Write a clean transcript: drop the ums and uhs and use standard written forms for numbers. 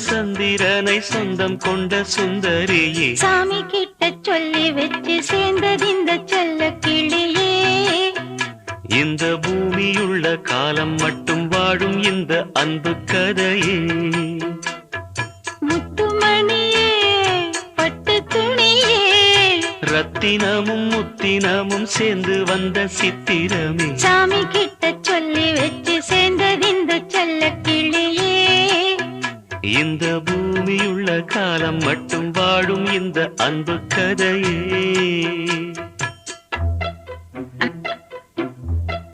சந்திரனை சொந்தம் கொண்ட சுந்தரியே சாமி கிட்ட சொல்லி வச்சு சேர்ந்தது இந்த செல்ல கிளியே இந்த பூமியுள்ள காலம் மட்டும் வாழும் இந்த அன்பு கதையே முத்துமணியே பட்டு துணியே ரத்தினமும் முத்தினமும் சேர்ந்து வந்த சித்திரமே சாமி கிட்ட சொல்லி வச்சு சேர்ந்தது இந்த செல்ல கிளியே இந்த பூமியுள்ள காலம் மட்டும் வாழும் இந்த அன்பு கதையே